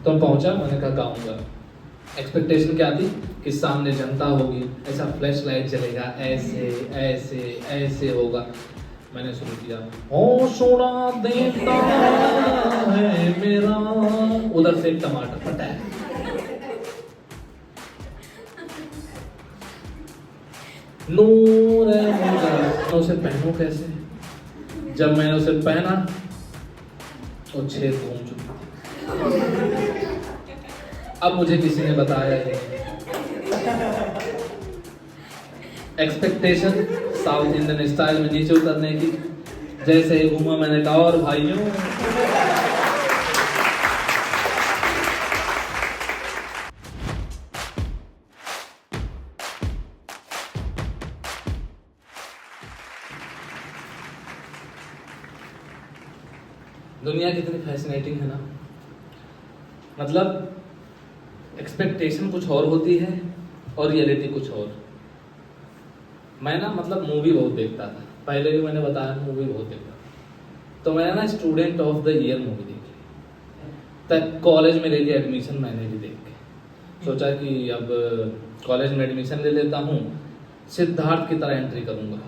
तो मैं पहुंचा, मैंने कहा गाऊंगा। एक्सपेक्टेशन क्या थी कि सामने जनता होगी, ऐसा फ्लैश लाइट जलेगा, ऐसे ऐसे ऐसे होगा। मैंने शुरू किया, ओ सोना देता है मेरा, उधर से एक टमाटर फटा है। नूर है मुझे, मैं उसे पहनूं कैसे? जब मैंने उसे पहना तो छेद घूम चुकी थी। अब मुझे किसी ने बताया है, एक्सपेक्टेशन साउथ इंडियन स्टाइल में नीचे उतरने की। जैसे ही घूमा मैंने कहा, और भाइयों दुनिया कितनी फैसिनेटिंग है ना। मतलब एक्सपेक्टेशन कुछ और होती है और रियलिटी कुछ और। मैं ना मतलब मूवी बहुत देखता था, पहले भी मैंने बताया मूवी बहुत देखता था। तो मैंने ना student of the year movie देखी, तब कॉलेज में ले लिया एडमिशन। मैंने भी देख के सोचा कि अब कॉलेज में एडमिशन ले लेता हूँ, सिद्धार्थ की तरह एंट्री करूंगा।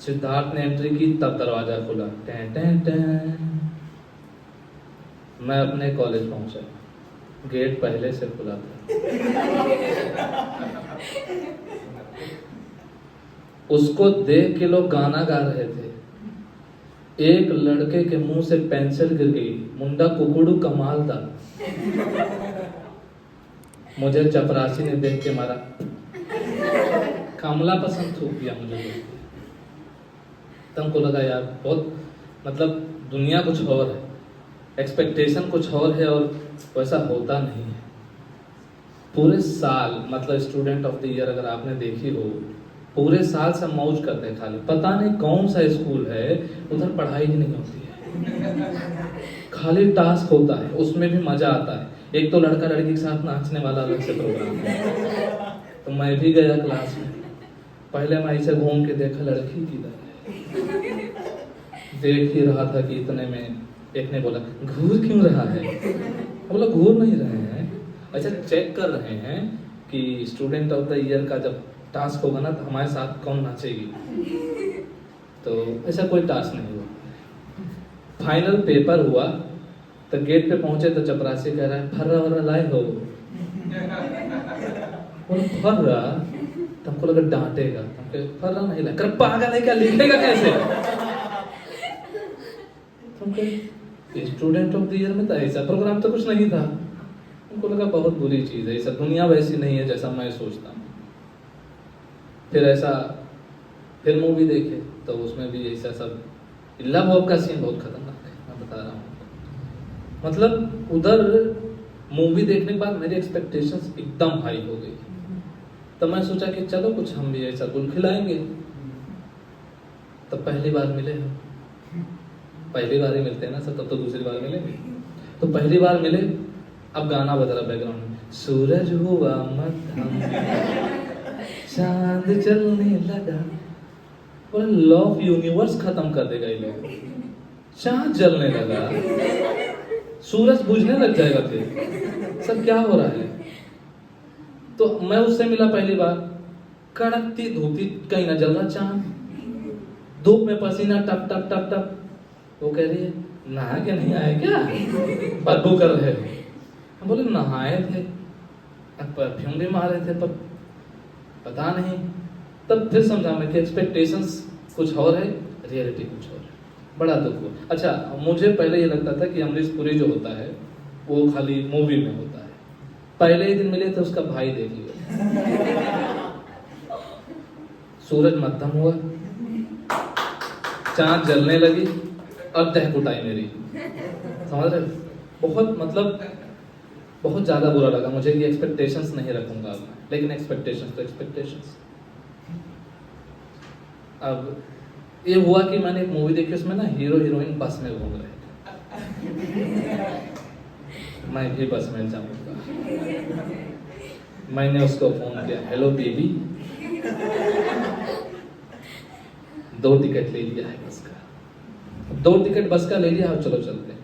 सिद्धार्थ ने एंट्री की, तब दरवाजा खुला, टें टें टें। मैं अपने कॉलेज पहुंचा, गेट पहले से खुला था। उसको देख के लोग गाना गा रहे थे। एक लड़के के मुंह से पेंसिल गिर गई, मुंडा कुकुड़ू कमाल था। मुझे चपरासी ने देख के मारा, कमला पसंद थूक दिया मुझे। तुमको लगा यार बहुत मतलब दुनिया कुछ और है, एक्सपेक्टेशन कुछ और है और वैसा होता नहीं है। पूरे साल मतलब स्टूडेंट ऑफ द ईयर अगर आपने देखी हो, पूरे साल से मौज करते हैं खाली। पता नहीं कौन सा स्कूल है, उधर पढ़ाई ही नहीं होती है, खाली टास्क होता है, उसमें भी मजा आता है। एक तो लड़का लड़की के साथ नाचने वाला अलग से प्रोग्राम है। तो मैं भी गया क्लास में, पहले मैं इसे घूम के देखा लड़की किधर है, देख ही रहा था कि इतने में एक ने बोला घूर क्यों रहा है? बोला घूर नहीं रहे हैं, अच्छा चेक कर रहे हैं कि स्टूडेंट ऑफ द ईयर का जब टास्क होगा ना तो हमारे साथ कौन नाचेगी। तो ऐसा कोई टास्क नहीं हुआ। फाइनल पेपर हुआ तो गेट पे पहुंचे तो चपरासी कह रहा है फर्रा वर्रा लाए हो? फर्रा, तुमको लगा डांटेगा, फर्रा नहीं लाए, कर पागल है क्या, लिखेगा कैसे? स्टूडेंट ऑफ द ईयर में था, ऐसा प्रोग्राम तो कुछ नहीं था। उनको लगा बहुत बुरी चीज है, ऐसा दुनिया वैसी नहीं है जैसा मैं सोचता हूँ। फिर मूवी देखे तो उसमें भी ऐसा सब इल्ला बॉब का सीन बहुत खतरनाक है, मैं बता रहा हूँ। मतलब उधर मूवी देखने के बाद मेरी एक्सपेक्टेशंस एकदम हाई हो गई। तो मैं सोचा कि चलो कुछ हम भी ऐसा गुल खिलाएंगे। तो पहली बार मिले हम, पहली बार ही मिलते हैं ना सब, तब तो दूसरी बार मिलेंगे। तो पहली बार मिले, अब गाना बज रहा बैकग्राउंड में, सूरज हुआ मध्यम चांद चलने लगा। पूरा लव यूनिवर्स खत्म कर देगा ये लोग। चांद जलने लगा, सूरज बुझने लग जाएगा, फिर सब क्या हो रहा है? तो मैं उससे मिला पहली बार, कड़कती धूपी कहीं ना जल रहा चांद, धूप में पसीना टप टप टप टप। वो कह रही है नहा के नहीं आए क्या, बदबू कर रहे हो? हम बोले नहाए थे, परफ्यूम भी मारे थे, पर पता नहीं। तब फिर समझा मैं कि एक्सपेक्टेशंस कुछ और है, रियलिटी कुछ और है। बड़ा दुख हुआ। अच्छा, मुझे पहले ये लगता था कि अमरीश पुरी जो होता है वो खाली मूवी में होता है। पहले ही दिन मिले तो उसका भाई देख लिया। सूरज मध्यम हुआ, चांद जलने लगी, अब तह कुटाई मेरी, समझ रहे? बहुत मतलब बहुत ज्यादा बुरा लगा मुझे कि एक्सपेक्टेशंस नहीं रखूंगा अब, लेकिन एक्सपेक्टेशंस तो एक्सपेक्टेशंस। अब ये हुआ कि मैंने एक मूवी देखी, उसमें ना हीरो हीरोइन बस में घूम रहे थे। मैं भी बस में जाऊंगा। मैंने उसको फोन किया, हेलो बेबी, 2 टिकट ले लिया है बस का, 2 टिकट बस का ले लिया, चलो चलते हैं।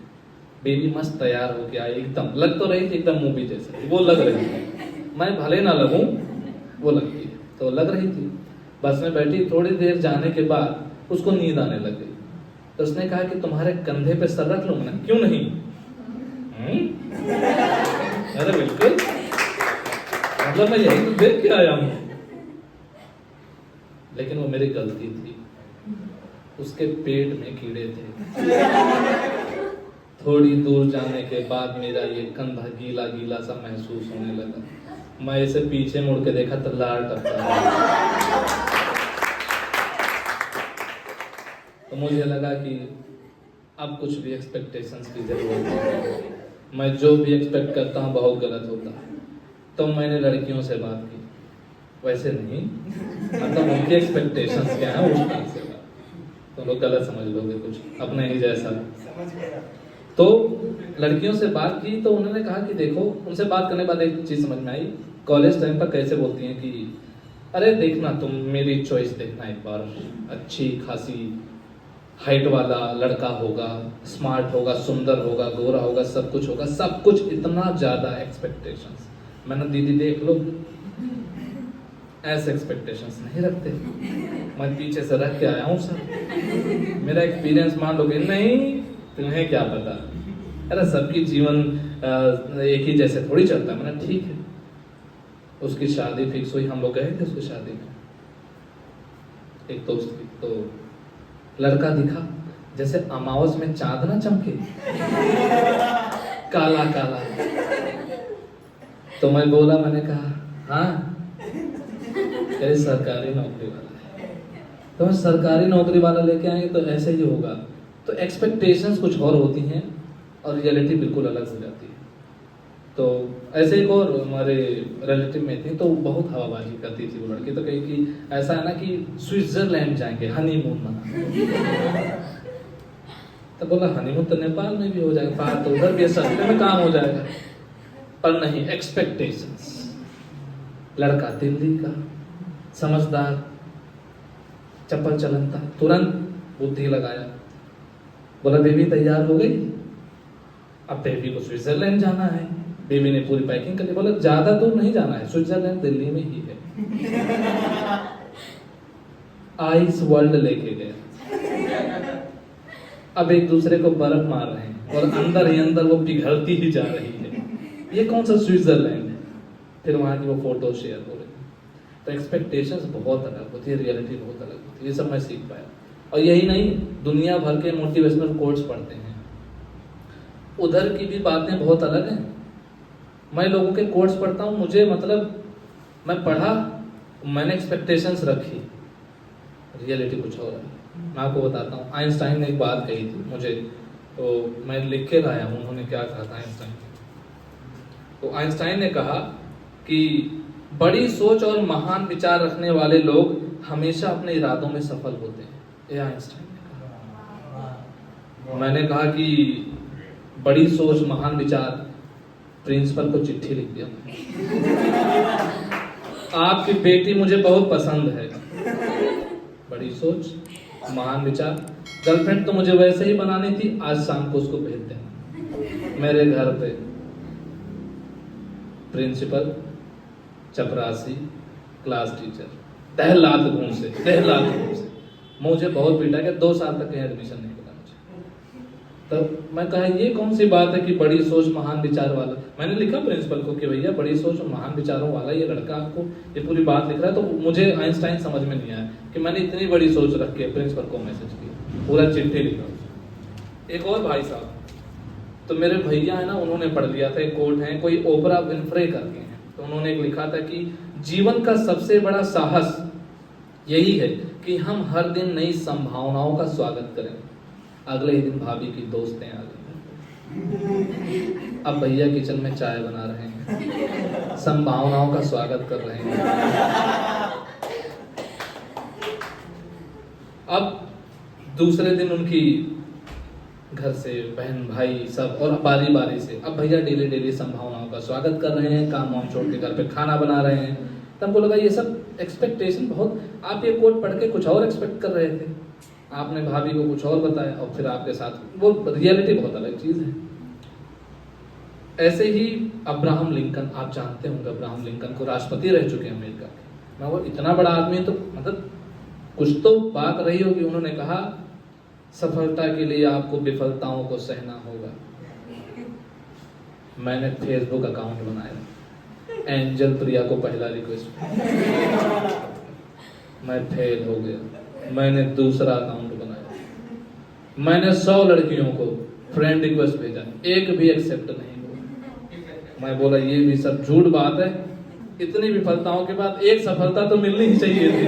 बेबी मस्त तैयार होके आई, एकदम लग तो रही थी एकदम मूवी जैसे, वो लग रही थी। मैं भले ना लगूं, वो लगती है, तो लग रही थी। बस में बैठी, थोड़ी देर जाने के बाद उसको नींद आने लग गई। तो उसने कहा कि तुम्हारे कंधे पे सर रख लूं? मैंने, क्यों नहीं? अरे बिल्कुल, मतलब मैं यही तो देख के आया हूं। लेकिन वो मेरी गलती थी, उसके पेट में कीड़े थे। थोड़ी दूर जाने के बाद मेरा ये कंधा गीला गीला सा महसूस होने लगा। मैं इसे पीछे मुड़ के देखा तो लाल टपका। तो मुझे लगा कि अब कुछ भी एक्सपेक्टेशंस की जरूरत है। मैं जो भी एक्सपेक्ट करता हूँ बहुत गलत होता है। तो मैंने लड़कियों से बात की, वैसे नहीं, मतलब उनकी एक्सपेक्टेशंस क्या है उस तरह से बात। तो लोग गलत समझ लोगे कुछ अपने ही जैसा। तो लड़कियों से बात की तो उन्होंने कहा कि देखो, उनसे बात करने के बाद एक चीज समझ में आई, कॉलेज टाइम पर कैसे बोलती हैं कि अरे देखना तुम मेरी चॉइस देखना एक बार, अच्छी खासी हाइट वाला लड़का होगा, स्मार्ट होगा, सुंदर होगा, गोरा होगा, सब कुछ होगा, सब कुछ इतना ज्यादा एक्सपेक्टेशंस। मैंने दीदी देख लो, ऐसे एक्सपेक्टेशंस नहीं रखते। मैं पीछे से रख के आया हूँ सर, मेरा एक्सपीरियंस मान लोगे? नहीं, तुम्हें क्या पता, अरे सबकी जीवन एक ही जैसे थोड़ी चलता है। मैंने ठीक है। उसकी शादी फिक्स हुई, हम लोग गए थे उसकी शादी में, एक दोस्त की। तो लड़का दिखा जैसे अमावस में चांद ना चमके, काला काला। तो मैं बोला, मैंने कहा हाँ, कहे सरकारी नौकरी वाला है। तो मैं सरकारी नौकरी वाला लेके आएंगे तो ऐसे ही होगा। तो एक्सपेक्टेशंस कुछ और होती हैं और रियलिटी बिल्कुल अलग हो जाती है। तो ऐसे एक और हमारे रिलेटिव में थी, तो बहुत हवाबाजी करती थी वो लड़की। तो कही कि ऐसा है ना कि स्विट्जरलैंड जाएंगे हनीमून मनाने। तो बोला हनीमून तो नेपाल में भी हो जाएगा, बाहर तो उधर भी सस्ते में काम हो जाएगा। पर नहीं, एक्सपेक्टेशंस। लड़का दिल्ली का, समझदार, चप्पल चलनता, तुरंत बुद्धि लगाया, बोला बेबी तैयार हो गई? अब बेबी को स्विट्जरलैंड जाना है। बेबी ने पूरी पैकिंग कर ली। बोला ज्यादा दूर नहीं जाना है, स्विट्जरलैंड दिल्ली में ही है। आइस वर्ल्ड लेके गया। अब एक दूसरे को बर्फ मार रहे हैं और अंदर ही अंदर वो पिघलती ही जा रही है। ये कौन सा स्विट्जरलैंड है? फिर वहां की वो फोटो शेयर हो रही है। तो एक्सपेक्टेशंस बहुत अलग होती है, रियलिटी बहुत अलग होती है। ये सब मैं सीख पाया। और यही नहीं, दुनिया भर के मोटिवेशनल कोट्स पढ़ते हैं, उधर की भी बातें बहुत अलग हैं। मैं लोगों के कोट्स पढ़ता हूँ, मुझे मतलब मैं पढ़ा, मैंने एक्सपेक्टेशंस रखी, रियलिटी कुछ और है। मैं आपको बताता हूँ, आइंस्टाइन ने एक बात कही थी मुझे, तो मैं लिख के लाया हूँ। उन्होंने क्या कहा था आइंस्टाइन? तो आइंस्टाइन ने कहा कि बड़ी सोच और महान विचार रखने वाले लोग हमेशा अपने इरादों में सफल होते हैं। ये आइंस्टाइन ने कहा। मैंने कहा कि बड़ी सोच महान विचार, प्रिंसिपल को चिट्ठी लिख दिया, आपकी बेटी मुझे बहुत पसंद है। बड़ी सोच महान विचार, गर्लफ्रेंड तो मुझे वैसे ही बनानी थी, आज शाम को उसको भेज देना मेरे घर पे। प्रिंसिपल, चपरासी, क्लास टीचर, दहलात गुण से मुझे बहुत पीटा गया। 2 साल तक कहीं एडमिशन नहीं मिला मुझे। तब मैं कहा ये कौन सी बात है कि बड़ी सोच महान विचार वाला। मैंने लिखा प्रिंसिपल को कि भैया बड़ी सोच और महान विचारों वाला ये लड़का आपको ये पूरी बात लिख रहा है। तो मुझे आइंस्टाइन समझ में नहीं आया कि मैंने इतनी बड़ी सोच रख के प्रिंसिपल को मैसेज किया, पूरा चिट्ठी लिखा। एक और भाई साहब, तो मेरे भैया है ना, उन्होंने पढ़ लिया था, एक कोट है, कोई ओपरा विनफ्रे करके हैं, तो उन्होंने एक लिखा था कि जीवन का सबसे बड़ा साहस यही है कि हम हर दिन नई संभावनाओं का स्वागत करें। अगले ही दिन भाभी की दोस्तें आ गई, अब भैया किचन में चाय बना रहे हैं, संभावनाओं का स्वागत कर रहे हैं। अब दूसरे दिन उनकी घर से बहन भाई सब और बारी बारी से, अब भैया डेली डेली संभावनाओं का स्वागत कर रहे हैं, काम वाम छोड़ के घर पे खाना बना रहे हैं। तब को लगा ये सब एक्सपेक्टेशन बहुत, आप ये कोट पढ़ के कुछ और एक्सपेक्ट कर रहे थे, आपने भाभी को कुछ और बताया और फिर आपके साथ वो रियलिटी बहुत अलग चीज है। ऐसे ही अब्राहम लिंकन, आप जानते होंगे अब्राहम लिंकन को, राष्ट्रपति रह चुके हैं अमेरिका के। मैं वो इतना बड़ा आदमी है, तो मतलब कुछ तो बात रही होगी। उन्होंने कहा सफलता के लिए आपको विफलताओं को सहना होगा। मैंने फेसबुक अकाउंट बनाया, एंजल प्रिया को पहला रिक्वेस्ट, मैं फेल हो गया। मैंने दूसरा अकाउंट बनाया, मैंने 100 लड़कियों को फ्रेंड रिक्वेस्ट भेजा, एक भी एक्सेप्ट नहीं हुआ। मैं बोला ये भी सब झूठ बात है, इतनी विफलताओं के बाद एक सफलता तो मिलनी ही चाहिए थी।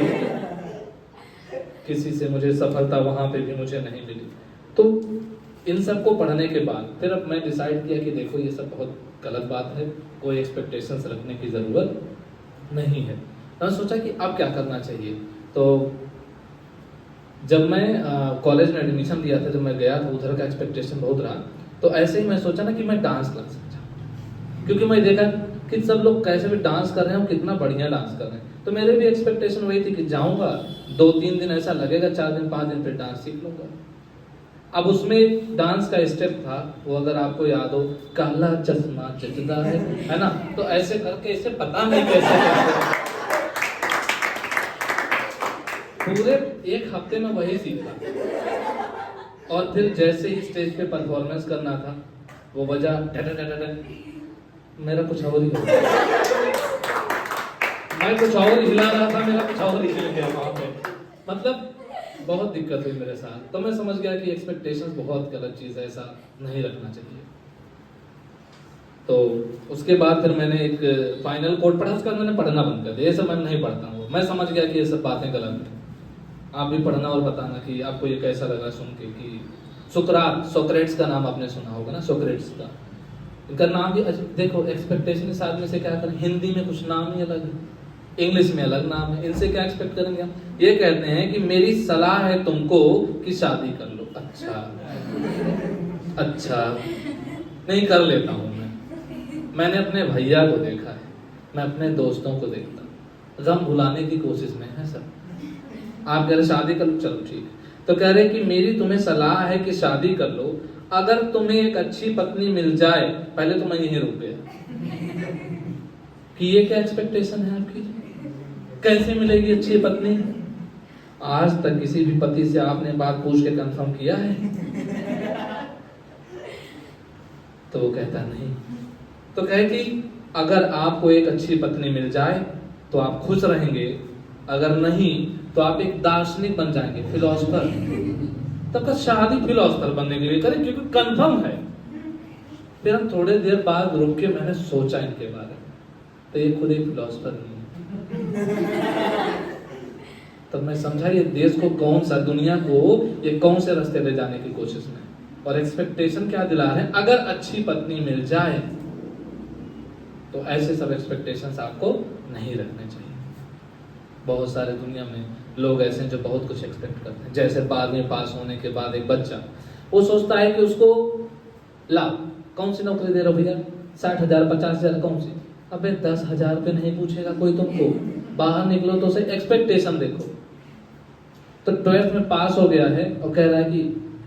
किसी से मुझे सफलता वहां पे भी मुझे नहीं मिली। तो इन सब को पढ़ने के बाद फिर अब मैं डिसाइड किया कि देखो ये सब बहुत गलत बात है, कोई एक्सपेक्टेशंस रखने की जरूरत नहीं है। मैं सोचा कि अब क्या करना चाहिए। तो जब मैं कॉलेज में एडमिशन लिया था, जब मैं गया था, उधर का एक्सपेक्टेशन बहुत रहा। तो ऐसे ही मैं सोचा ना कि मैं डांस क्लास जाऊं, क्योंकि मैं देखा कि सब लोग कैसे भी डांस कर रहे हैं, कितना बढ़िया डांस कर रहे हैं। तो मेरे भी एक्सपेक्टेशन वही थी कि जाऊंगा, 2-3 दिन ऐसा लगेगा, 4 दिन 5 दिन फिर डांस सीख लूंगा। अब उसमें डांस का स्टेप था, वो अगर आपको याद हो, काला चश्मा जचदा है ना। तो ऐसे करके इसे पता नहीं कैसे करते, पूरे 1 हफ्ते में वही सीखा। और फिर जैसे ही स्टेज पे परफॉर्मेंस करना था, वो बजा मेरा कुछ और ही हो गया। मैं कुछ और हिला रहा था, मेरा कुछ और ही हिल गया वहां पे। मतलब बहुत दिक्कत हुई मेरे साथ। तो मैं समझ गया कि एक्सपेक्टेशंस बहुत गलत चीज है, ऐसा नहीं रखना चाहिए। तो उसके बाद फिर मैंने एक फाइनल कोड पढ़ा, उसके बाद मैंने पढ़ना बंद कर दिया। ये सब मैं नहीं पढ़ता हूँ, मैं समझ गया कि ये सब बातें गलत हैं। आप भी पढ़ना और बताना कि आपको ये कैसा लगा सुन के। कि सोक्रेट्स का नाम आपने सुना होगा ना, सोक्रेट्स का। इनका नाम भी देखो, एक्सपेक्टेशन इस आदमी से क्या करें, हिंदी में कुछ नाम ही अलग है, इंग्लिश में अलग नाम है। इनसे क्या एक्सपेक्ट करेंगे हम? ये कहते हैं कि मेरी सलाह है तुमको कि शादी कर लो। अच्छा नहीं, कर लेता हूं मैंने अपने भैया को देखा है, मैं अपने दोस्तों को देखता हूं, गम भुलाने की कोशिश में है सब। आप कह रहे शादी कर लो, चलो ठीक है। तो कह रहे कि मेरी तुम्हें सलाह है कि शादी कर लो, अगर तुम्हें एक अच्छी पत्नी मिल जाए। पहले तो मैं यहीं रुक गया कि ये क्या एक्सपेक्टेशन है आपकी, कैसे मिलेगी अच्छी पत्नी? आज तक किसी भी पति से आपने बात पूछ के कंफर्म किया है? तो वो कहता नहीं। तो कहे कि अगर आपको एक अच्छी पत्नी मिल जाए तो आप खुश रहेंगे, अगर नहीं तो आप एक दार्शनिक बन जाएंगे, फिलोसफर। तब तक शादी फिलोसफर बनने के लिए करें, क्योंकि कंफर्म है। फिर हम थोड़े देर बाद रुक के मैंने सोचा इनके बारे में, तो ये खुद एक फिलोसफर नहीं है। तब मैं समझा ये देश को कौन सा, दुनिया को ये कौन से रास्ते ले जाने की कोशिश में, और एक्सपेक्टेशन क्या दिला रहे हैं, अगर अच्छी पत्नी मिल जाए। तो ऐसे सब एक्सपेक्टेशंस आपको नहीं रखने चाहिए। बहुत सारे दुनिया में लोग ऐसे हैं जो बहुत कुछ एक्सपेक्ट करते हैं। जैसे 12वीं पास होने के बाद एक बच्चा, वो सोचता है कि उसको लाओ, कौन सी नौकरी दे रहे हो भैया, 60,000 50,000 कौन सी? अबे 10,000 पे नहीं पूछेगा कोई तुमको, बाहर निकलो तो उसे एक्सपेक्टेशन देखो। तो 12th में पास हो गया है और कह रहा है कि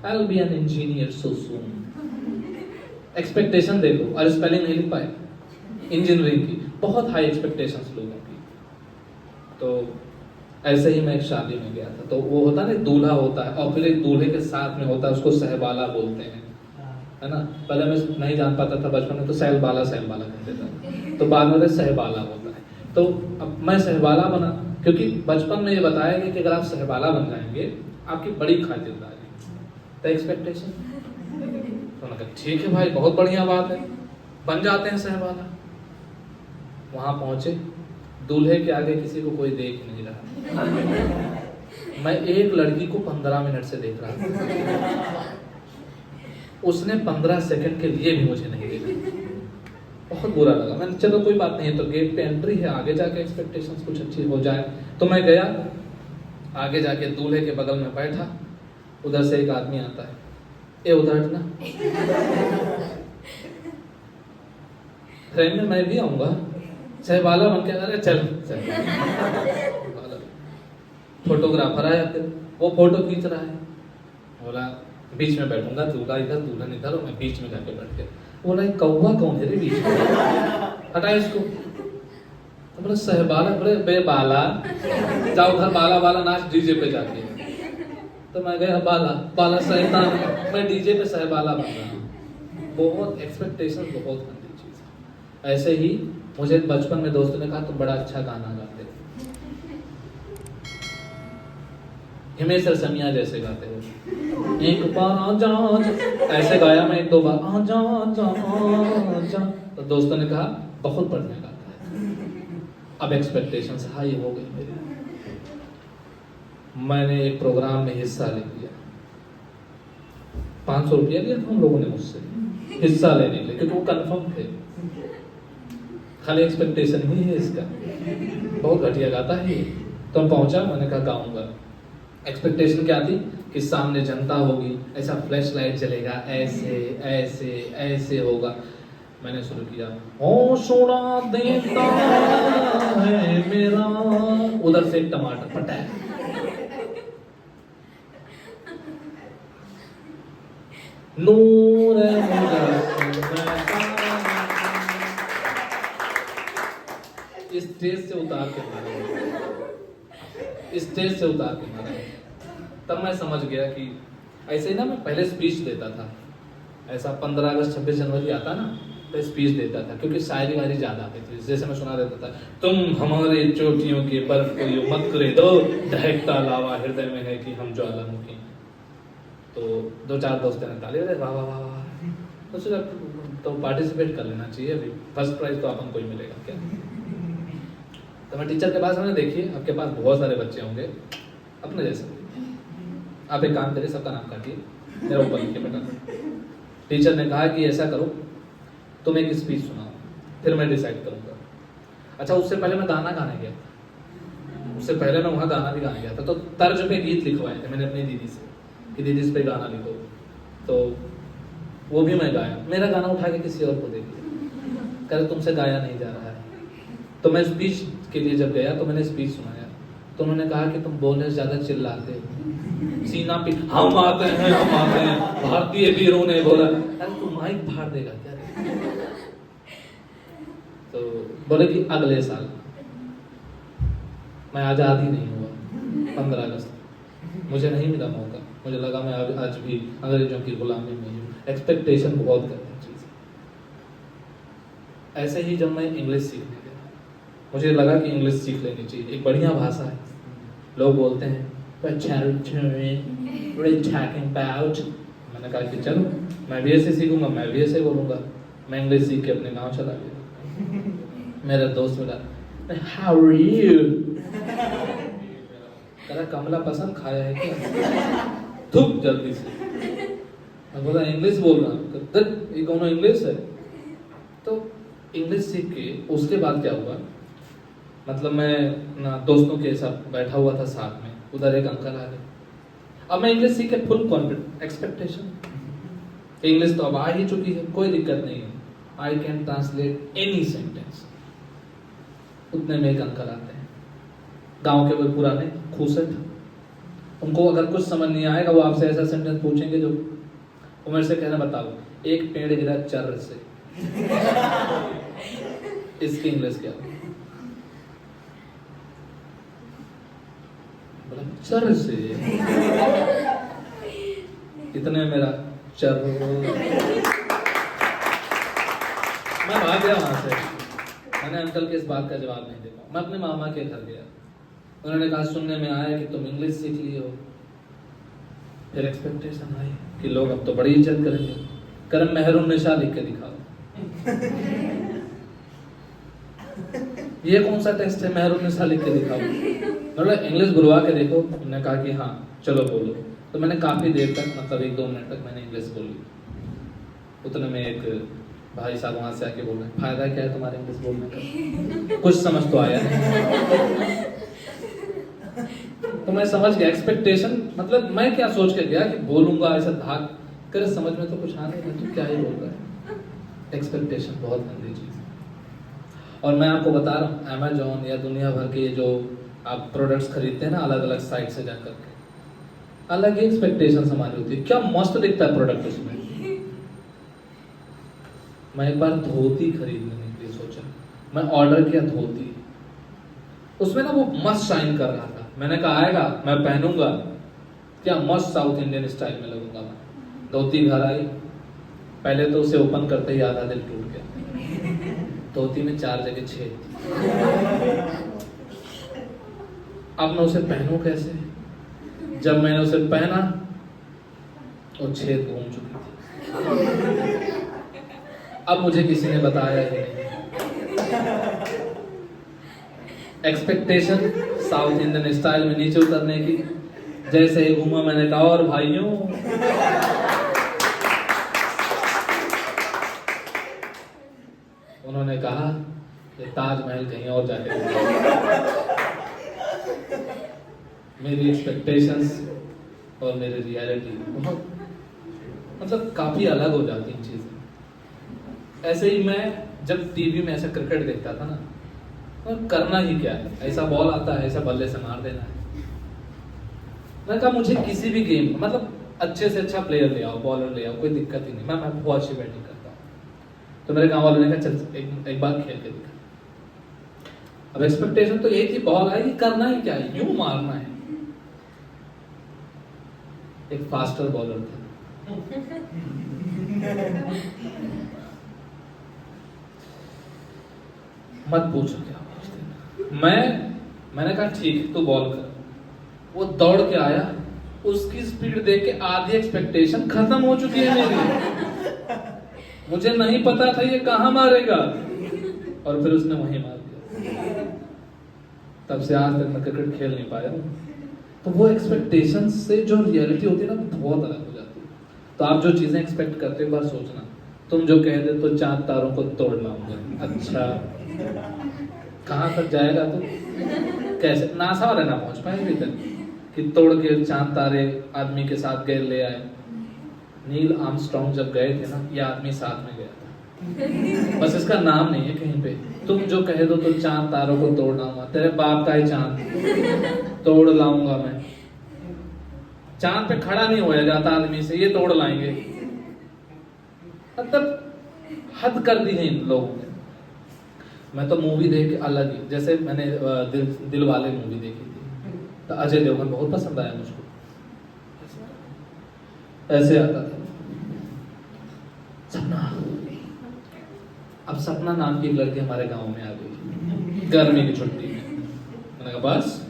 I will be an engineer so soon. Expectation देखो, और स्पेलिंग नहीं लिख पाए इंजीनियरिंग की, बहुत हाई एक्सपेक्टेशंस लोगों की। तो ऐसे ही मैं एक शादी में गया था। तो वो होता है ना, दूल्हा होता है और फिर एक दूल्हे के साथ में होता है, उसको सहबाला बोलते हैं, है ना। पहले मैं नहीं जान पाता था बचपन में, तो सहबाला कहते थे, तो बाद में सहबाला होता है। तो अब मैं सहबाला बना, क्योंकि बचपन में ये बताया गया कि अगर आप सहबाला बन जाएंगे आपकी बड़ी खातिरदारी, तो एक्सपेक्टेशन। तो मैंने कहा ठीक है भाई, बहुत बढ़िया बात है, बन जाते हैं सहबाला। वहां पहुंचे, दूल्हे के आगे किसी को कोई देख नहीं रहा। मैं एक लड़की को 15 मिनट से देख रहा था, उसने 15 सेकंड के लिए भी मुझे नहीं देखा। बहुत बुरा लगा। मैंने चलो कोई बात नहीं है, तो गेट पे एंट्री है, आगे जाके एक्सपेक्टेशंस कुछ अच्छी हो जाए। तो मैं गया, आगे जाके दूल्हे के बगल में बैठा, उधर से एक आदमी आता है, ए उधर हटना, फ्रेम में मैं भी आऊंगा, सहबाला बन के। अरे चल फोटोग्राफर आया, फिर वो फोटो खींच रहा है, बोला बीच में बैठूंगा, दूल्हा इधर दुल्हन इधर, और मैं बीच में जाके बैठ गया। बोला ये कौवा कौन है रे बीच में, हटा इसको। तो बोले सहबाला, बोले बेबाला, जाओ घर बाला बाला नाच डीजे पे जाके। तो मैं गया बाला बाला शैतान, मैं डीजे पे सहबाला बन रहा हूँ। बहुत एक्सपेक्टेशन बहुत गंदी चीज है। ऐसे ही मुझे बचपन में दोस्तों ने कहा तुम बड़ा अच्छा गाना गाते हो, हिमेश रेशमिया जैसे गाते हो, एक बार आ जा, ऐसे गाया मैं 1-2 बार, आ जा जा जा। तो दोस्तों ने कहा बहुत बढ़िया गाता है। अब एक्सपेक्टेशंस हाई हो गई मेरी। मैंने एक प्रोग्राम में हिस्सा ले लिया, 500 रुपया लिया था उन लोगों ने मुझसे हिस्सा लेने के लिए, क्योंकि वो कंफर्म थे। खाली एक्सपेक्टेशन ही है इसका, बहुत घटिया गाता है। तो मैं पहुंचा, मैंने कहा गाऊंगा। एक्सपेक्टेशन क्या थी कि सामने जनता होगी, ऐसा फ्लैश लाइट जलेगा, ऐसे ऐसे ऐसे होगा। मैंने शुरू किया, ओ सोना देता है मेरा, उधर से एक टमाटर फटा। नूर स्टेज से उतार के मारा, स्टेज से उतार के मारा। तब मैं समझ गया कि ऐसे ही ना, मैं पहले स्पीच देता था, ऐसा 15 अगस्त 26 जनवरी आता ना तो स्पीच देता था, क्योंकि शायरी वायरी ज्यादा आती थी। जैसे मैं सुना देता था, तुम हमारे चोटियों के बर्फ को यूं मत करे दो, ढहकता लावा हृदय में है कि हम ज्वालामुखी। तो 2-4 दोस्तों ने ताली बजाई, वाह वाह वाह वाह। तो सोचा तो पार्टिसिपेट कर लेना चाहिए, अभी फर्स्ट प्राइज तो अपन को ही मिलेगा क्या। तो मैं टीचर के पास, मैंने देखिए आपके पास बहुत सारे बच्चे होंगे अपने जैसे, आप एक काम करिए, सबका नाम काटिए, मेरा ऊपर लिखिए बेटा। टीचर ने कहा कि ऐसा करो, तुम एक स्पीच सुनाओ, फिर मैं डिसाइड करूंगा। अच्छा, उससे पहले मैं गाना गाने गया था, उससे पहले मैं वहाँ गाना भी गाने गया था। तो तर्ज पे गीत लिखवाए थे मैंने अपनी दीदी से कि दीदी इस पे गाना लिखो, तो वो भी मैं गाया। मेरा गाना उठा के किसी और को दे दिया, कह रहे तुमसे गाया नहीं जा रहा है। तो मैं स्पीच के लिए जब गया तो मैंने स्पीच सुनाया, तो उन्होंने कहा कि तुम बोलने से ज्यादा चिल्लाते हो, सीना पे हम आते हैं भारतीय वीरों ने बोला। अरे तू माइक फाड़ देगा क्या। तो बोले कि अगले साल। मैं आजाद ही नहीं हुआ 15 अगस्त, मुझे नहीं मिला मौका। मुझे लगा मैं आज भी अंग्रेजों की गुलामी में हूँ। एक्सपेक्टेशन बहुत करती चीज। ऐसे ही जब मैं इंग्लिश सीखने गया, मुझे लगा कि इंग्लिश सीख लेनी चाहिए, एक बढ़िया भाषा है। लोग बोलते हैं मैंने कहा कि चलो मैं भी ऐसे सीखूंगा, मैं भी ऐसे बोलूंगा। मैं इंग्लिश सीख के अपने गांव चला गया। मेरा दोस्त बोला हाउ आर यू, कह रहा कमला पसंद खाया है क्या, थूक जल्दी से। मैं बोला इंग्लिश बोल रहा हूँ, ये कौन इंग्लिश है। तो इंग्लिश सीख के उसके बाद क्या हुआ, मतलब मैं ना दोस्तों के साथ बैठा हुआ था साथ में, उधर एक अंकल आ गए। अब मैं इंग्लिश सीख के फुल कॉन्फिडेंट, एक्सपेक्टेशन, इंग्लिश तो अब आ ही चुकी है, कोई दिक्कत नहीं है, I can translate any sentence. उतने में एक अंकल आते हैं, गांव के वो पुराने खूसट, उनको अगर कुछ समझ नहीं आएगा वो आपसे ऐसा सेंटेंस पूछेंगे जो वो मेरे से कहना, बताओ एक पेड़ गिरा चर्र से, इसकी इंग्लिश क्या हो। बोला चर्र से, इतने मेरा चर्र। मैं भाग गया वहां से, मैंने अंकल के इस बात का जवाब नहीं देखा। मैं अपने मामा के घर गया, उन्होंने कहा सुनने में आया कि तुम इंग्लिश सीख ली हो। फिर एक्सपेक्टेशन आई कि लोग अब तो बड़ी इज्जत करेंगे, करम मेहरुन्निसा लिख के दिखाओ। ये कौन सा टेस्ट है, मेहरुन्निसा लिख के दिखाओ। मतलब इंग्लिश बुलवा के देखो। उन्होंने कहा कि हाँ चलो बोलो। तो मैंने काफी देर तक, मतलब 1-2 मिनट तक मैंने इंग्लिश बोली। उतने में एक भाई साहब वहां से आके बोल रहे, फायदा क्या है तुम्हारे इंग्लिश बोलने का, कुछ समझ तो आया नहीं। तो मैं समझ गया एक्सपेक्टेशन, मतलब मैं क्या सोच के गया कि बोलूंगा ऐसा धाक कर, समझ में तो कुछ आ नहीं है, तो क्या ही बोल रहा है। एक्सपेक्टेशन बहुत गंदी चीज है। और मैं आपको बता रहा हूँ, अमेजोन या दुनिया भर के जो आप प्रोडक्ट्स खरीदते हैं ना अलग अलग साइट से जाकर के, अलग ही एक्सपेक्टेशन हमारी होती है। क्या मस्त दिखता है प्रोडक्ट उसमें, मैं एक बार धोती खरीदने के लिए सोचा, मैं ऑर्डर किया धोती, उसमें ना वो मस्त शाइन कर रहा था। मैंने कहा आएगा मैं पहनूंगा, क्या मस्त साउथ इंडियन स्टाइल में लगूंगा मैं। धोती घर आई, पहले तो उसे ओपन करते ही आधा दिल टूट गया। धोती में 4 जगह छेद। अब मैं उसे पहनूं कैसे? जब मैंने उसे पहना वो छेद घूम चुकी थी। अब मुझे किसी ने बताया ही नहीं। एक्सपेक्टेशन साउथ इंडियन स्टाइल में नीचे उतरने की, जैसे ही घूमा मैंने कहा और भाइयों, उन्होंने कहा कि ताजमहल कहीं और जाके। मेरी एक्सपेक्टेशंस और मेरी रियलिटी बहुत मतलब काफी अलग हो जाती हैं चीजें। ऐसे ही मैं जब टीवी में ऐसा क्रिकेट देखता था ना, तो करना ही क्या है, ऐसा बॉल आता है, ऐसा बल्ले से मार देना है। मैंने कहा मुझे किसी भी गेम मतलब अच्छे से अच्छा प्लेयर ले आओ, बॉलर ले आओ, कोई दिक्कत ही नहीं, मैं बहुत अच्छी बैटिंग करता हूँ। तो मेरे गाँव वालों ने कहा चल एक बार खेल के दिखा। अब एक्सपेक्टेशन तो यही थी, बॉल आएगी, करना ही क्या है, यूं मारना है। एक फास्टर बॉलर था, मत पूछो क्या पूछते। मैंने कहा ठीक तू बॉल कर। वो दौड़ के आया, उसकी स्पीड देख के आधी एक्सपेक्टेशन खत्म हो चुकी है मेरी। मुझे नहीं पता था ये कहां मारेगा, और फिर उसने वहीं मार दिया। तब से आज तक मैं क्रिकेट खेल नहीं पाया। तो वो एक्सपेक्टेशन से जो रियलिटी होती है ना, बहुत अलग हो जाती है। तो आप जो चीजें एक्सपेक्ट करते हो, एक बार सोचना, तुम जो कह दे तो चांद तारों को तोड़ लाऊंगा, अच्छा कहां तक जाएगा तू? कैसे नासा वाले ना पहुंच पाए अभी तक कि तोड़ के चांद तारे आदमी के साथ गए ले आए। नील आर्मस्ट्रॉन्ग जब गए थे ना, ये आदमी साथ में गया था, बस इसका नाम नहीं है कहीं पे। तुम जो कह दो तो चांद तारों को तोड़ लाऊंगा, तेरे बाप का ही चांद तोड़ लाऊंगा मैं। चांद पे खड़ा नहीं होया जाता आदमी से, ये तोड़ लाएंगे। मतलब हद कर दी है इन लोगों ने। मैं तो मूवी देख के अलग ही, जैसे मैंने दिल वाले मूवी देखी थी, तो अजय देवगन बहुत पसंद आया मुझको। ऐसे आता था सपना। अब सपना नाम की एक लड़की हमारे गांव में आ गई गर्मी की छुट्टी में। मैंने कहा बस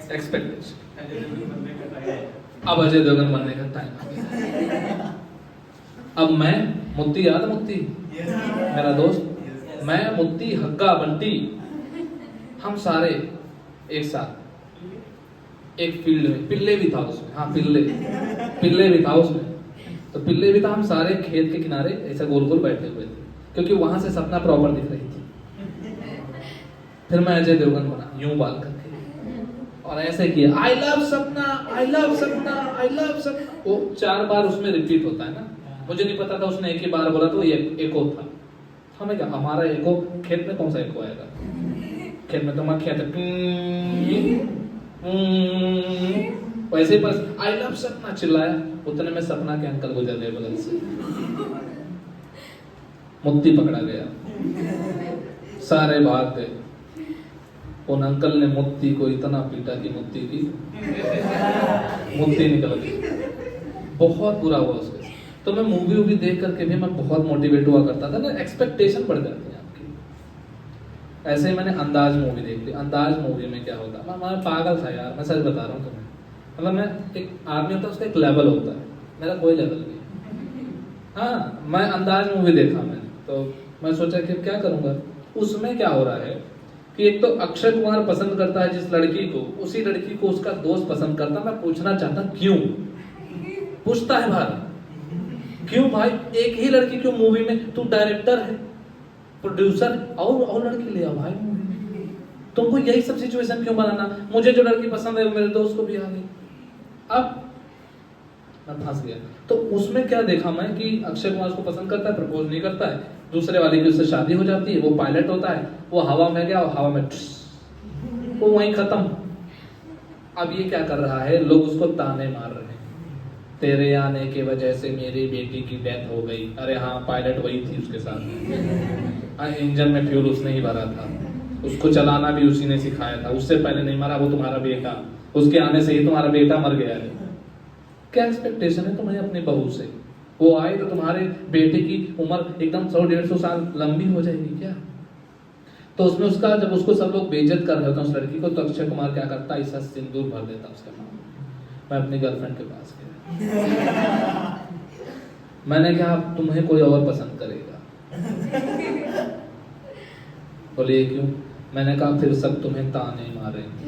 एक्सपेक्टेशन, अब अजय देवगन बनने का टाइम। अब मैं मुत्ती, याद है मुत्ती मेरा दोस्त, मैं मुत्ती हग्गा बंटी, हम सारे एक साथ एक फील्ड में, पिल्ले भी था उसमें, हाँ पिल्ले भी था उसमें। तो पिल्ले भी था, हम सारे खेत के किनारे ऐसा गोल गोल बैठे हुए थे, क्योंकि वहां से सपना प्रॉपर दिख रही थी। फिर मैं अजय देवगन बना, यूं बाल करके, और ऐसे किया आई लव सपना, आई लव सपना, आई लव सपना। वो 4 बार उसमें रिपीट होता है ना। मुझे नहीं पता था, उसने एक ही बार बोला तो ये एको था। हमें क्या, हमारा एको खेत में कौन सा एको आएगा? खेत में तो मक्खियां थे। वैसे ही बस आई लव सपना चिल्लाया, उतने में सपना के अंकल गुजर गए बगल से। मुत्ती पकड़ा गया, सारे भाग गए। उन अंकल ने मुत्ती को इतना पीटा कि मुत्ती निकल गई। बहुत बुरा हुआ उसके। तो मैं मूवी वूवी देख करके भी मैं बहुत मोटिवेट हुआ करता था ना, एक्सपेक्टेशन बढ़ जाती है आपकी। ऐसे ही मैंने अंदाज मूवी देख ली। अंदाज मूवी में क्या होता, मैं पागल था यार, मैं सच बता रहा हूँ तुम्हें। मतलब मैं, एक आदमी होता है उसका एक लेवल होता है, मेरा कोई लेवल नहीं। हाँ, मैं अंदाज मूवी देखा मैंने, तो मैं सोचा कि क्या करूंगा। उसमें क्या हो रहा है कि एक तो अक्षय कुमार पसंद करता है जिस लड़की को, उसी लड़की को उसका दोस्त पसंद करता। मैं पूछना चाहता क्यों? पूछता है भाई, क्यों भाई? एक ही लड़की क्यों मूवी में? तू डायरेक्टर है, प्रोड्यूसर, और लड़की ले आ भाई। तुमको यही सब सिचुएशन क्यों बनाना? मुझे जो लड़की पसंद है वो मेरे दोस्त को भी आ गई। अब मैं फंस गया। तो उसमें क्या देखा मैं कि अक्षय कुमार उसको पसंद करता है, प्रपोज नहीं करता है, दूसरे वाले की उससे शादी हो जाती है, वो पायलट होता है, वो हवा में गया और हवा में वो वहीं खत्म। अब ये क्या कर रहा है, लोग उसको ताने मार रहे हैं तेरे आने के वजह से मेरी बेटी की डेथ हो गई। अरे हाँ, पायलट वही थी उसके साथ। हाँ, इंजन में फ्यूल उसने ही भरा था, उसको चलाना भी उसी ने सिखाया था। उससे पहले नहीं मरा वो तुम्हारा बेटा, उसके आने से ही तुम्हारा बेटा मर गया है। क्या एक्सपेक्टेशन है तुम्हें अपनी बहू से? वो आए तो तुम्हारे बेटे की उम्र एकदम 100-150 साल लंबी हो जाएगी क्या? तो उसमें उसका, जब उसको सब लोग बेइज्जत कर रहे होते हैं उस लड़की को, तो अक्षय कुमार क्या करता, ऐसा सिंदूर भर देता उसका नाम। मैं अपनी गर्लफ्रेंड के पास गया, मैंने कहा तुम्हें कोई और पसंद करेगा? बोले ये क्यों? मैंने कहा फिर सब तुम्हें ताने मारेंगे,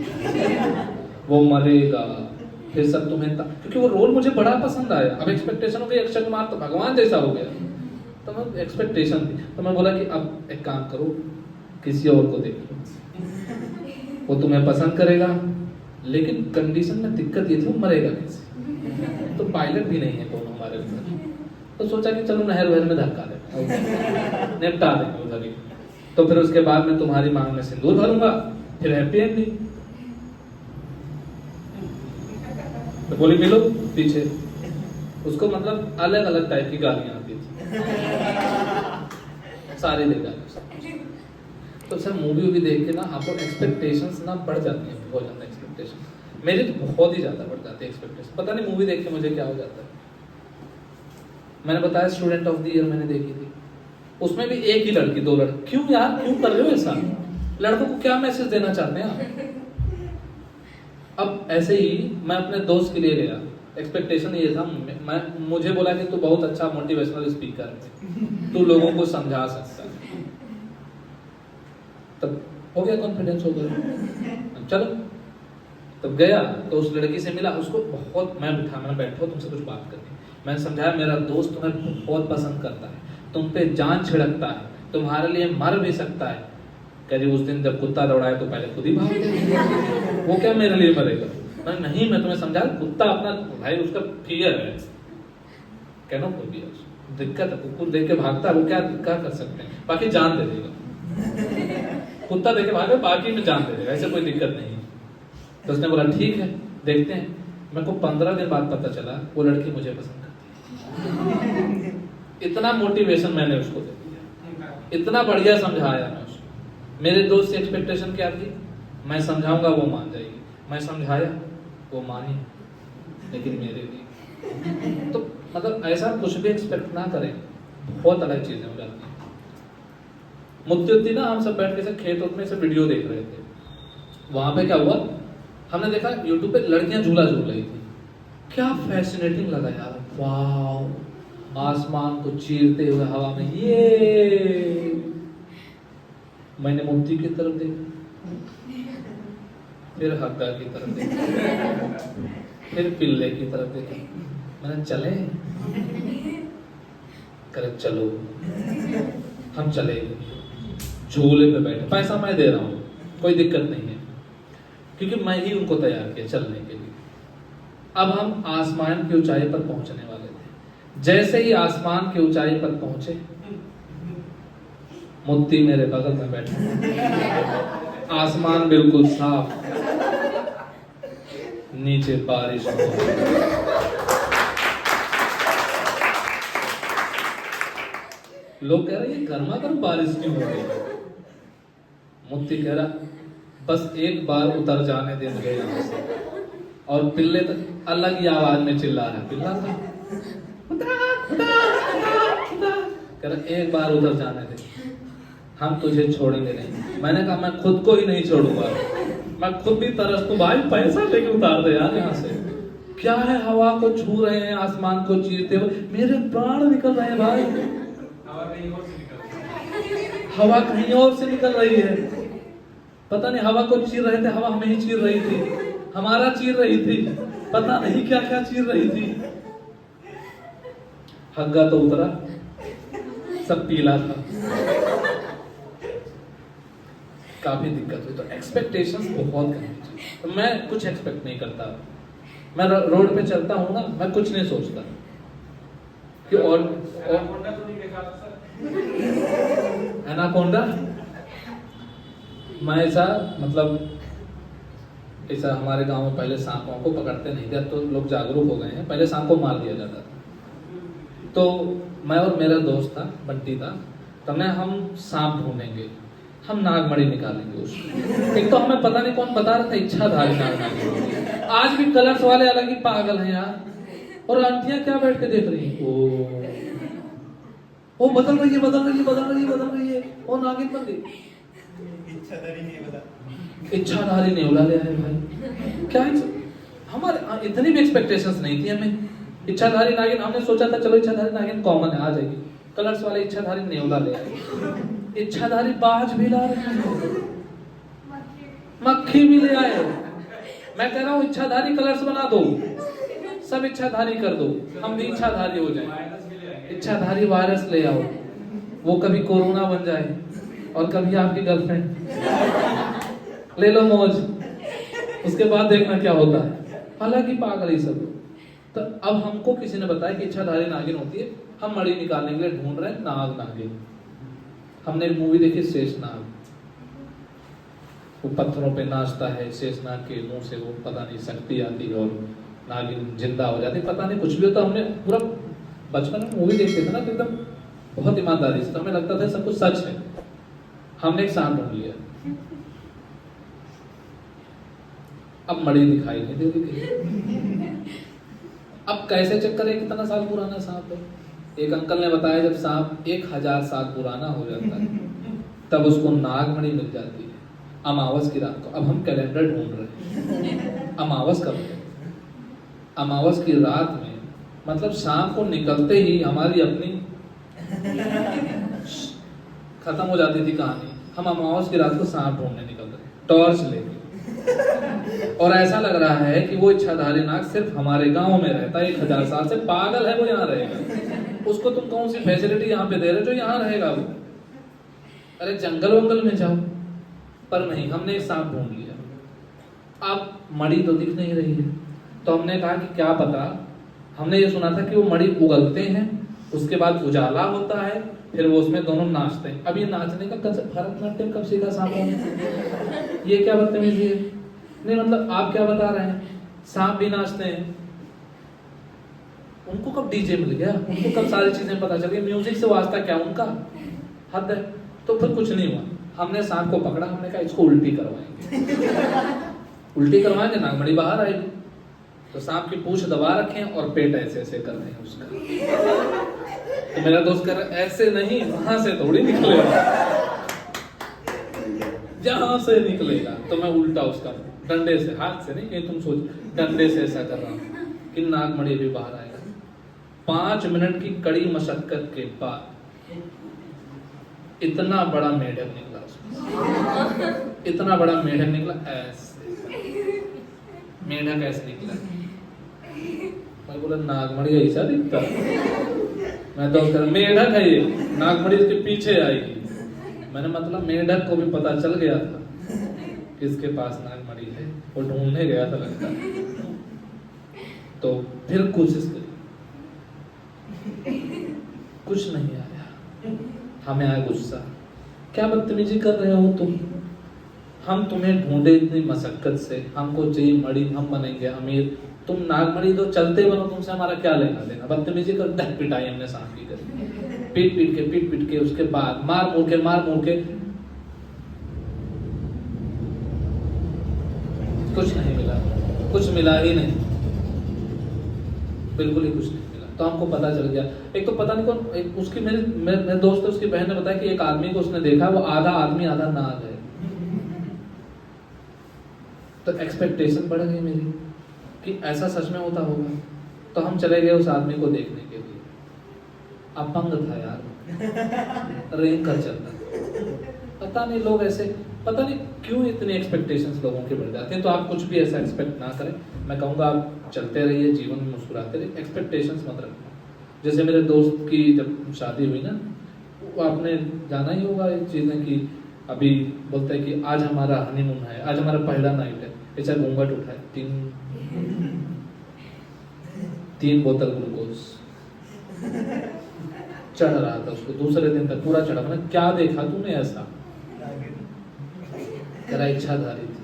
वो मरेगा, फिर सब तुम्हें क्योंकि वो रोल मुझे बड़ा पसंद आया। अब एक्सपेक्टेशन हो गई, अक्षय कुमार तो भगवान जैसा हो गया, तो मैं एक्सपेक्टेशन थी, तो मैं बोला कि अब एक काम करो, किसी और को देखो, वो तुम्हें पसंद करेगा, लेकिन कंडीशन में दिक्कत ये थी वो मरेगा कैसे, तो पायलट भी नहीं है दोनों हमारे ऊपर। तो सोचा कि चलो नहर वहर में धक्का दे, निपटा देंगे उधर ही। तो फिर उसके बाद मैं तुम्हारी मांग में सिंदूर भरूंगा, फिर हैप्पी एंडिंग। तो बोली मिलो पीछे। उसको मतलब अलग अलग टाइप की गालियां आती थी, सारी देखा। तो सर मूवी भी देख के ना आपको एक्सपेक्टेशंस ना बढ़ जाती हैं, बहुत ज्यादा एक्सपेक्टेशन। मेरी तो बहुत ही ज्यादा बढ़ जाती है एक्सपेक्टेशन, पता नहीं मूवी देख के मुझे क्या हो जाता है। मैंने बताया स्टूडेंट ऑफ द ईयर मैंने देखी थी, उसमें भी एक ही लड़की, 2 लड़के। क्यों यार, क्यों कर रहे हो ऐसा? लड़कों को क्या मैसेज देना चाहते हैं आप? अब ऐसे ही मैं अपने दोस्त के लिए गया, एक्सपेक्टेशन ये था, मुझे बोला कि तू बहुत अच्छा मोटिवेशनल स्पीकर है, तू लोगों को समझा सकता है। तब हो गया, कॉन्फिडेंस हो गया, चलो। तब गया तो उस लड़की से मिला, उसको बहुत, मैंने बैठो तुमसे कुछ बात करनी। मैंने समझाया मेरा दोस्त तुम्हें बहुत पसंद करता है, तुम पे जान छिड़कता है, तुम्हारे लिए मर भी सकता है। कह रही उस दिन जब कुत्ता दौड़ाया तो पहले खुद ही भाग गया, वो क्या मेरे लिए मरेगा? मैं नहीं, मैं तुम्हें समझा, कुत्ता अपना भाई, उसका फियर है, कहना कोई भी दिक्कत है, कुकुर देख के भागता है, वो क्या कर सकते हैं, बाकी जान दे देगा। कुत्ता देख के भागे, बाकी में जान दे देगा, ऐसे कोई दिक्कत नहीं है। तो उसने बोला ठीक है देखते हैं। मेरे को 15 दिन बाद पता चला वो लड़की मुझे पसंद करती है। इतना मोटिवेशन मैंने उसको दे दिया, इतना बढ़िया समझाया मैं उसको। मेरे दोस्त की एक्सपेक्टेशन क्या थी, मैं समझाऊंगा वो मान जाएगी, मैं समझाया वो मानी, लेकिन मेरे लिए तो मतलब ऐसा कुछ भी एक्सपेक्ट ना करें, बहुत अलग चीजें हो जाती हैं। मुक्ति ना, हम सब बैठ के खेत में से वीडियो देख रहे थे, वहां पे क्या हुआ, हमने देखा यूट्यूब पे लड़कियां झूला झूल रही थी, क्या फैसिनेटिंग लगा यार, वाह, आसमान को चीरते हुए हवा में। ये मैंने मुक्ति की तरफ देखा, फिर हक्का की तरफ देखा, फिर पिल्ले की तरफ देखा। मैंने चले, करे चलो, हम चले, झूले पे बैठे, पैसा मैं दे रहा हूं, कोई दिक्कत नहीं है, क्योंकि मैं ही उनको तैयार किया चलने के लिए। अब हम आसमान की ऊंचाई पर पहुंचने वाले थे। जैसे ही आसमान की ऊंचाई पर पहुंचे, मुक्ति मेरे बगल में बैठे, आसमान बिल्कुल साफ, नीचे बारिश हो। लोग कह रहे ये गर्मा गर्म बारिश क्यों हो रही? मुक्ति कह रहा बस एक बार उतर जाने दे मुझे यहाँ से। और पिल्ले तो अलग ही आवाज में चिल्ला रहा, पिल्ला था, कह रहा एक बार उतर जाने दे, हम तुझे छोड़ेंगे नहीं। मैंने कहा मैं खुद को ही नहीं छोड़ूंगा, मैं खुद भी तरस भाई, पैसा लेके उतार दे यार यहाँ से। क्या है, हवा को छू रहे हैं, आसमान को चीरते हुए मेरे प्राण निकल रहे हैं भाई। हवा कहीं और से निकल रही है, पता नहीं हवा को चीर रहे थे, हवा हमें ही चीर रही थी, हमारा चीर रही थी, पता नहीं क्या क्या चीर रही थी। हग्गा तो उतरा, सब पीला था, काफी दिक्कत हुई। तो एक्सपेक्टेशंस बहुत करनी चाहिए। तो मैं कुछ एक्सपेक्ट नहीं करता, मैं रोड पे चलता हूँ ना, मैं कुछ नहीं सोचता कि और एनाकोंडा, मैं ऐसा मतलब ऐसा हमारे गांव में पहले सांपों को पकड़ते नहीं थे, अब तो लोग जागरूक हो गए हैं, पहले सांप को मार दिया जाता था। तो मैं और मेरा दोस्त था, बंटी था, तो मैं हम सांप ढूंढेंगे, हम नागमणि निकालेंगे उसको। एक तो हमें पता नहीं कौन बता रहा था, इच्छाधारी नागमणि। आज भी कलर्स वाले अलग ही पागल हैं यार। और आंटियां क्या बैठ के देख रही हैं, वो बदल रही है, बदल रही है, बदल रही है, बदल रही है, वो नागिन बन गई। इच्छाधारी नेवला ले आए भाई, क्या हमारे इतनी भी एक्सपेक्टेशंस नहीं थी हमें। इच्छाधारी नागिन हमने सोचा था चलो इच्छाधारी नागिन कॉमन है, आ जाएगी। कलर्स वाले इच्छाधारी नेवला ले आए, इच्छाधारी बाज भी ला रहे हैं, मक्खी भी ले आए। मैं कह रहा हूँ इच्छाधारी कलर्स बना दो, सब इच्छाधारी कर दो, हम भी इच्छाधारी हो जाए। इच्छाधारी वायरस ले आओ, वो कभी कोरोना बन जाए और कभी आपकी गर्लफ्रेंड। ले लो मौज, उसके बाद देखना क्या होता है। हालांकि पागल ही सब। तो अब हमको किसी ने बताया कि इच्छाधारी नागिन होती है, हम मणि निकालने के लिए ढूंढ रहे हैं नाग नागिन। हमने एक मूवी देखी शेषनाग, वो पत्थरों पे नाचता है, शेषनाग के मुंह से वो पता नहीं शक्ति आती है और नागिन जिंदा हो जाती, पता नहीं कुछ भी होता। हमने पूरा बचपन में मूवी देखते थे ना, तो एकदम बहुत ईमानदारी से, तो हमें लगता था सब कुछ सच है। हमने एक सांप ढूंढ लिया, अब मणि दिखाई नहीं दे रही। अब कैसे चक्कर है, कितना साल पुराना सांप है। एक अंकल ने बताया जब सांप 1000 साल पुराना हो जाता है तब उसको नागमणि मिल जाती है अमावस की रात को। अब हम कैलेंडर ढूंढ रहे हैं, अमावस कब है, अमावस की रात में, मतलब शाम को निकलते ही हमारी अपनी खत्म हो जाती थी कहानी। हम अमावस की रात को सांप ढूंढने निकल रहे, टॉर्च लेके। और ऐसा लग रहा है कि वो इच्छाधारी नाग सिर्फ हमारे गांव में रहता है, 1000 साल से। पागल है वो, यहाँ रहेगा। उसको तुम कौन सी फैसिलिटी यहाँ पे दे रहे हो जो यहाँ रहेगा वो? अरे जंगल वंगल में जाओ। पर नहीं, हमने एक सांप ढूंढ लिया। अब मणि तो दिख नहीं रही है, तो हमने कहा कि क्या पता, हमने ये सुना था कि वो मणि उगलते हैं, उसके बाद उजाला होता है, फिर वो उसमें दोनों नाचते हैं। अब ये नाचने का भरतनाट्यम कब सीखा सांपों ने? ये क्या बदतमीजी है? नहीं मतलब आप क्या बता रहे हैं, सांप भी नाचते हैं? उनको कब डीजे मिल गया, उनको कब सारी चीजें पता चल गई, म्यूजिक से वास्ता क्या उनका? हद है। तो फिर कुछ नहीं हुआ, हमने सांप को पकड़ा, हमने कहा इसको उल्टी करवाएंगे। उल्टी करवाएंगे, नागमणि बाहर आएगी। तो सांप की पूंछ दबा रखे और पेट ऐसे ऐसे कर रहे हैं उसका। तो मेरा दोस्त कर रहा है ऐसे नहीं, वहां से थोड़ी निकलेगा, जहां से निकलेगा। तो मैं उल्टा उसका डंडे से, हाथ से नहीं, तुम सोच, डंडे से ऐसा कर रहा हूं कि नागमणि भी बाहर आएगा। 5 मिनट की कड़ी मशक्कत के बाद इतना बड़ा मेढक निकला उसमें, इतना बड़ा मेढक निकला, ऐसे मेढक ऐसे निकला। मैं बोला नागमणि ऐसा दिखता? मैं तो कर मेढक है ये, नागमणि इसके पीछे आएगी। मैंने मतलब मेढक को भी पता चल गया था किसके पास नागमणि है, वो ढूंढने गया था लगता। तो फिर कोशिश करी, कुछ नहीं आया। हमें आया गुस्सा, क्या बदतमीजी कर रहे हो तुम? हम तुम्हें ढूंढे इतनी मशक्कत से, हमको चाहिए मणि, हम बनेंगे अमीर, तुम नागमणि तो चलते बनो, तुमसे हमारा क्या लेना देना? बदतमीजी कर, ढक पिटाई हमने सांप की करी, पीट पीट के उसके बाद मार मुड़ के कुछ नहीं मिला, कुछ मिला ही नहीं, बिल्कुल ही कुछ नहीं मिला। तो हमको पता चल गया। एक तो पता नहीं कौन, उसकी मेरे दोस्त है, उसकी बहन ने बताया कि एक आदमी को उसने देखा, वो आधा आदमी आधा नाग है। तो एक्सपेक्टेशन बढ़ गई मेरी कि ऐसा सच में होता होगा। तो हम चले गए उस आदमी को देखने के लिए। अपंग था यार, रेंग कर चलता। पता नहीं लोग ऐसे, पता नहीं क्यों इतनी एक्सपेक्टेशंस लोगों के बढ़ जाते हैं। तो आप कुछ भी ऐसा एक्सपेक्ट ना करें। मैं कहूँगा आप चलते रहिए, जीवन में मुस्कुराते रहिए, एक्सपेक्टेशंस मत रखना। जैसे मेरे दोस्त की जब शादी हुई ना, वो आपने जाना ही होगा एक चीज़ें कि अभी बोलते हैं कि आज हमारा हनीमून है, आज हमारा पहला नाइट है, ऐसा घूंघट उठाए, 3 बोतल ग्लूकोज चढ़ रहा था उसको, दूसरे दिन तक पूरा चढ़ा। मैंने क्या देखा तूने ऐसा? तेरा इच्छाधारी थी।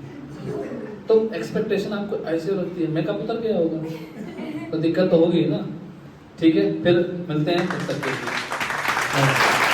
तो तो एक्सपेक्टेशन आपको ऐसे रखती है, मेकअप उतर गया होगा तो दिक्कत तो होगी ना। ठीक है, फिर मिलते हैं तब तक के लिए।